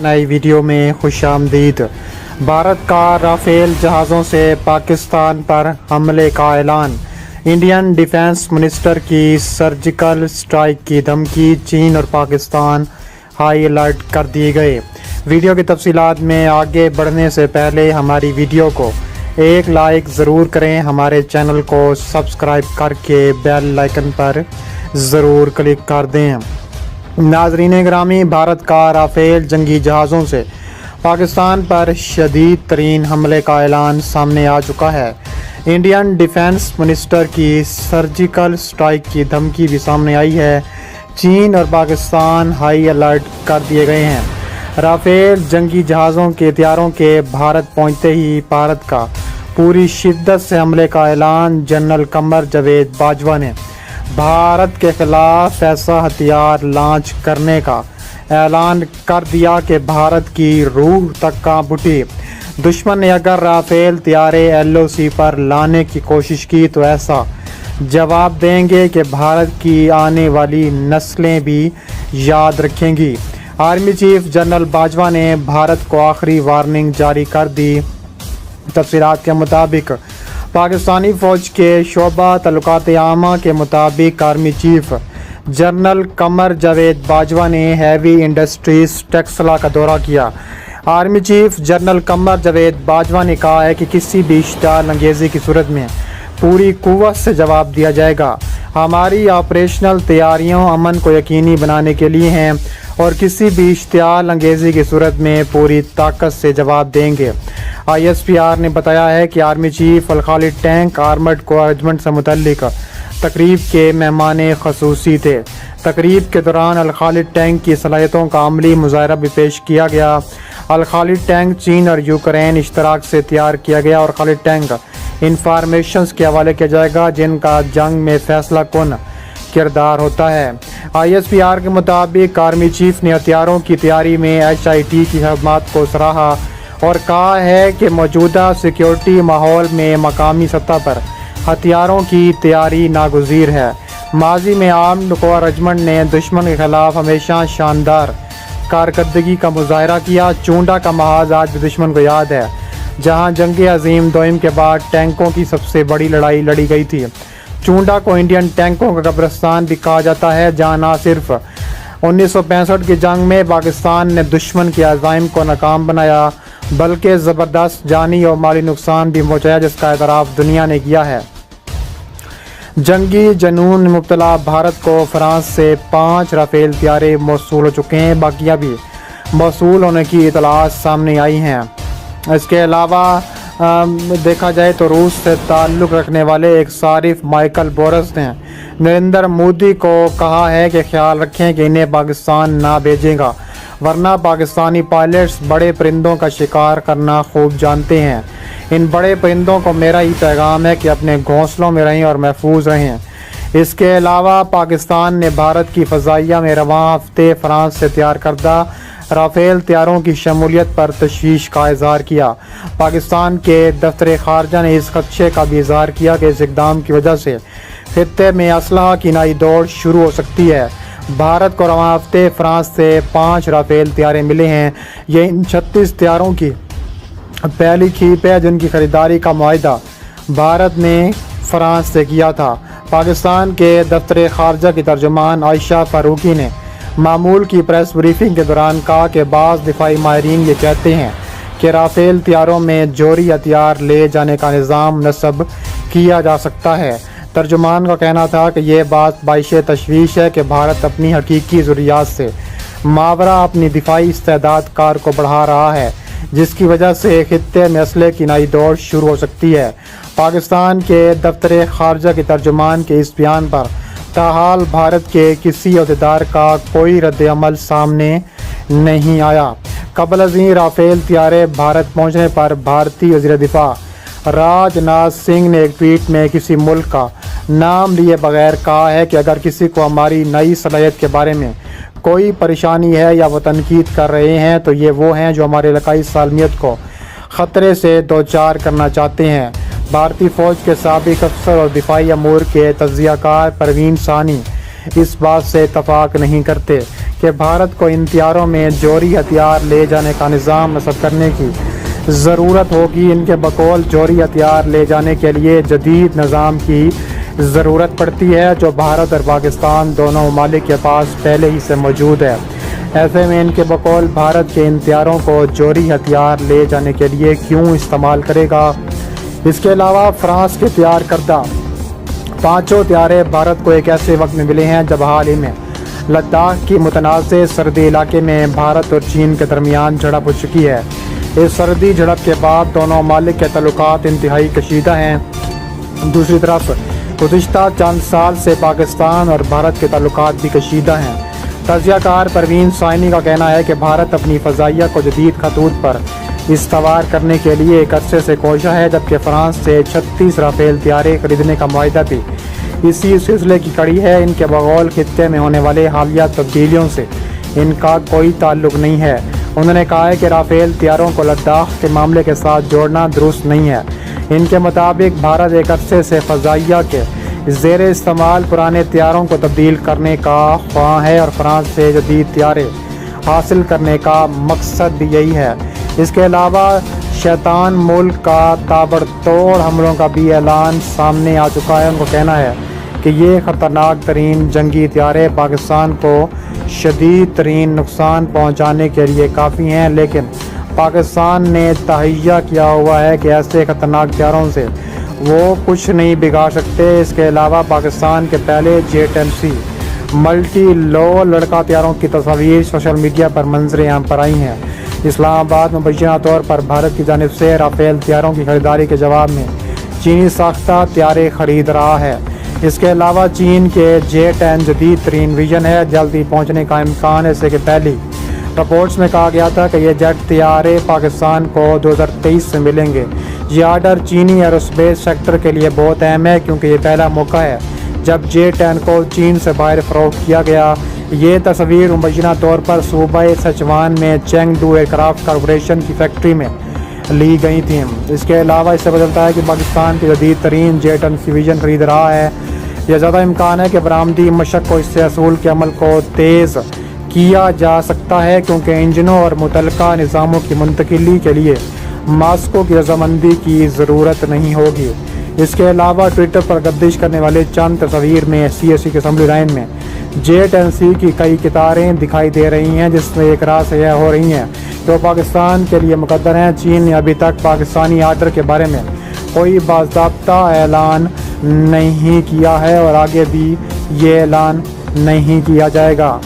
नई वीडियो में खुश आमदीद। भारत का राफेल जहाज़ों से पाकिस्तान पर हमले का ऐलान। इंडियन डिफेंस मिनिस्टर की सर्जिकल स्ट्राइक की धमकी। चीन और पाकिस्तान हाई अलर्ट कर दिए गए। वीडियो की तफसीलात में आगे बढ़ने से पहले हमारी वीडियो को एक लाइक ज़रूर करें। हमारे चैनल को सब्सक्राइब करके बेल आइकन पर ज़रूर क्लिक कर दें। नाज़रीन ग्रामी, भारत का राफेल जंगी जहाज़ों से पाकिस्तान पर शदीद तरीन हमले का ऐलान सामने आ चुका है। इंडियन डिफेंस मिनिस्टर की सर्जिकल स्ट्राइक की धमकी भी सामने आई है। चीन और पाकिस्तान हाई अलर्ट कर दिए गए हैं। राफेल जंगी जहाज़ों के हथियारों के भारत पहुंचते ही भारत का पूरी शिद्दत से हमले का ऐलान जनरल कमर जावेद बाजवा ने भारत के खिलाफ ऐसा हथियार लॉन्च करने का ऐलान कर दिया कि भारत की रूह तक कांप उठी। दुश्मन ने अगर राफेल तैयारे LOC पर लाने की कोशिश की तो ऐसा जवाब देंगे कि भारत की आने वाली नस्लें भी याद रखेंगी। आर्मी चीफ जनरल बाजवा ने भारत को आखिरी वार्निंग जारी कर दी। तफसीलात के मुताबिक पाकिस्तानी फ़ौज के शोबा तल्लुकात आमा के मुताबिक army chief general Qamar Javed Bajwa ने हैवी इंडस्ट्रीज टेक्सला का दौरा किया। Army chief general Qamar Javed Bajwa ने कहा है कि किसी भी इश्तिहाल अंगेज़ी की सूरत में पूरी कुव्वत से जवाब दिया जाएगा। हमारी ऑपरेशनल तैयारियों अमन को यकीनी बनाने के लिए हैं और किसी भी इश्तिहाल अंगेज़ी की सूरत में पूरी ताकत से जवाब देंगे। ISPR ने बताया है कि आर्मी चीफ अल खालिद टैंक आर्मर्ड कोऑर्डिनेट से मुतल्लिक तकरीब के मेहमान खसूसी थे। तकरीब के दौरान अल खालिद टैंक की सलाहियतों का अमली मुजाहरा भी पेश किया गया। अल खालिद टैंक चीन और यूक्रेन इश्तराक से तैयार किया गया और खालिद टैंक इंफॉर्मेशंस के हवाले किया जाएगा जिनका जंग में फैसला कुन किरदार होता है। ISPR के मुताबिक आर्मी चीफ ने हथियारों की तैयारी में HIT की खदमात को सराहा और कहा है कि मौजूदा सिक्योरिटी माहौल में मकामी सतह पर हथियारों की तैयारी नागुज़ीर है। माजी में आर्म्ड कोऑर्डिनेट ने दुश्मन के खिलाफ हमेशा शानदार कारकर्दगी का मुजाहरा किया। चूंडा का महाज आज भी दुश्मन को याद है, जहां जंग अजीम दोइम के बाद टैंकों की सबसे बड़ी लड़ाई लड़ी गई थी। चूंडा को इंडियन टैंकों का कब्रिस्तान भी कहा जाता है, जहां ना सिर्फ 1965 की जंग में पाकिस्तान ने दुश्मन के अज़ाइम को नाकाम बनाया बल्कि ज़बरदस्त जानी और माली नुकसान भी पहुँचाया, जिसका एतराफ़ दुनिया ने किया है। जंगी जनून में मुब्तला भारत को फ्रांस से 5 राफेल तैयारे मौसूल हो चुके हैं। बाकिया भी मौसूल होने की इतलात सामने आई हैं। इसके अलावा देखा जाए तो रूस से ताल्लुक़ रखने वाले एक सारिफ माइकल बोरस ने नरेंद्र मोदी को कहा है कि ख्याल रखें कि इन्हें पाकिस्तान ना भेजेगा, वरना पाकिस्तानी पायलट्स बड़े परिंदों का शिकार करना खूब जानते हैं। इन बड़े परिंदों को मेरा ही पैगाम है कि अपने घोंसलों में रहें और महफूज रहें। इसके अलावा पाकिस्तान ने भारत की फ़ज़ाइया में रवां हफ्ते फ्रांस से तैयार करदा राफेल तैयारों की शमूलियत पर तशवीश का इज़हार किया। पाकिस्तान के दफ्तर ख़ारजा ने इस खदशे का भी इज़हार किया कि इस इक़दाम की वजह से खित्ते में असलहा की नई दौड़ शुरू हो सकती है। भारत को रवां हफ्ते फ्रांस से 5 राफेल तैयारे मिले हैं। ये इन 36 तैयारों की पहली खेप है जिनकी ख़रीदारी का मुआहदा भारत ने फ्रांस से किया था। पाकिस्तान के दफ्तर ख़ारजा की तर्जुमान आयशा फ़ारूकी ने मामूल की प्रेस ब्रीफिंग के दौरान कहा कि बाज़ दिफाई माहिरीन ये कहते हैं कि राफेल तैयारों में जोरी हथियार ले जाने का निज़ाम नस्ब किया जा सकता है। तर्जुमान का कहना था कि यह बात बाइश तशवीश है कि भारत अपनी हकीकी ज़रूरियात से मावरा अपनी दिफाई इस्तेदाद कार को बढ़ा रहा है, जिसकी वजह से खित्ते में असले की नई दौड़ शुरू हो सकती है। पाकिस्तान के दफ्तर ख़ारजा के तर्जुमान के इस बयान पर ताहाल भारत के किसी अहदेदार का कोई रद्द-ए-अमल सामने नहीं आया। कबल अज़ीं राफेल तैयारे भारत पहुँचने पर भारतीय वज़ीर दिफा राजनाथ सिंह ने एक ट्वीट में किसी मुल्क का नाम लिए बगैर कहा है कि अगर किसी को हमारी नई सलाहियत के बारे में कोई परेशानी है या वो तनकीद कर रहे हैं तो ये वो हैं जो हमारे इलाकाई सालमियत को ख़तरे से दो चार करना चाहते हैं। भारतीय फ़ौज के साबिक़ अफसर और दिफाई अमूर के तज्ज़ियाकार परवीन सानी اس بات سے اتفاق نہیں کرتے کہ بھارت کو ان طیاروں میں جوہری ہتھیار لے جانے کا نظام نصب کرنے کی ضرورت ہوگی۔ ان کے بقول جوہری ہتھیار لے جانے کے لیے جدید نظام کی ضرورت پڑتی ہے جو بھارت اور پاکستان دونوں ممالک کے پاس پہلے ہی سے موجود ہے۔ ایسے میں ان کے بقول بھارت کے ان طیاروں کو جوہری ہتھیار لے جانے کے لیے کیوں استعمال کرے گا؟ اس کے علاوہ فرانس کے تیار کردہ 5 طیارے بھارت کو ایک ایسے وقت میں ملے ہیں جب حال ہی میں لداخ کی متنازع سرحدی علاقے میں بھارت اور چین کے درمیان جھڑپ ہو چکی ہے۔ اس سرحدی جھڑپ کے بعد دونوں ممالک کے تعلقات انتہائی کشیدہ ہیں۔ دوسری طرف گزشتہ چند سال سے پاکستان اور بھارت کے تعلقات بھی کشیدہ ہیں۔ تجزیہ کار پروین سائنی کا کہنا ہے کہ بھارت اپنی فضائیہ کو جدید خطوط پر استوار کرنے کے لیے ایک عرصے سے کوشاں ہے، جبکہ فرانس سے 36 رافیل طیارے خریدنے کا معاہدہ بھی اسی سلسلے کی کڑی ہے۔ ان کے بقول خطے میں ہونے والے حالیہ تبدیلیوں سے ان کا کوئی تعلق نہیں ہے۔ انہوں نے کہا ہے کہ رافیل طیاروں کو لداخ کے معاملے کے ساتھ جوڑنا درست نہیں ہے۔ ان کے مطابق بھارت ایک عرصے سے فضائیہ کے زیر استعمال پرانے طیاروں کو تبدیل کرنے کا خواہاں ہے اور فرانس سے جدید طیارے حاصل کرنے کا مقصد بھی یہی ہے۔ اس کے علاوہ شیطان ملک کا تابڑتوڑ حملوں کا بھی اعلان سامنے آ چکا ہے۔ ان کو کہنا ہے کہ یہ خطرناک ترین جنگی طیارے پاکستان کو شدید ترین نقصان پہنچانے کے لیے کافی ہیں، لیکن پاکستان نے تہیہ کیا ہوا ہے کہ ایسے خطرناک طیاروں سے وہ کچھ نہیں بگاڑ سکتے۔ اس کے علاوہ پاکستان کے پہلے J-10C ملٹی لو لڑکا طیاروں کی تصاویر سوشل میڈیا پر منظر عام پر آئی ہیں۔ اسلام آباد مبینہ طور پر بھارت کی جانب سے رافیل طیاروں کی خریداری کے جواب میں چینی ساختہ طیارے خرید رہا ہے۔ اس کے علاوہ چین کے J-10 جدید ترین ویژن ہے، جلدی پہنچنے کا امکان ہے۔ جیسے کہ پہلی رپورٹس میں کہا گیا تھا کہ یہ جیٹ طیارے پاکستان کو 2023 سے ملیں گے۔ یہ آرڈر چینی ایروسپیس سیکٹر کے لیے بہت اہم ہے کیونکہ یہ پہلا موقع ہے جب J-10 کو چین سے باہر فروخت کیا گیا۔ یہ تصویر مبینہ طور پر صوبہ سچوان میں چینگڈو ایئر کرافٹ کارپوریشن کی فیکٹری میں لی گئی تھیں۔ اس کے علاوہ اس سے پتہ چلتا ہے کہ پاکستان کی جدید ترین J-10C ویژن خرید رہا ہے۔ یہ زیادہ امکان ہے کہ برآمدی مشق کو اس سے حصول کے عمل کو تیز کیا جا سکتا ہے کیونکہ انجنوں اور متعلقہ نظاموں کی منتقلی کے لیے ماسکو کی رضامندی کی ضرورت نہیں ہوگی۔ اس کے علاوہ ٹویٹر پر گردش کرنے والے چند تصاویر میں CSC کی اسمبلی لائن میں J-10C کی کئی قطاریں دکھائی دے رہی ہیں، جس میں ایک راز یہ ہو رہی ہیں کہ وہ پاکستان کے لیے مقدر ہیں۔ چین نے ابھی تک پاکستانی آرڈر کے بارے میں کوئی باضابطہ اعلان نہیں کیا ہے اور آگے بھی یہ اعلان نہیں کیا جائے گا۔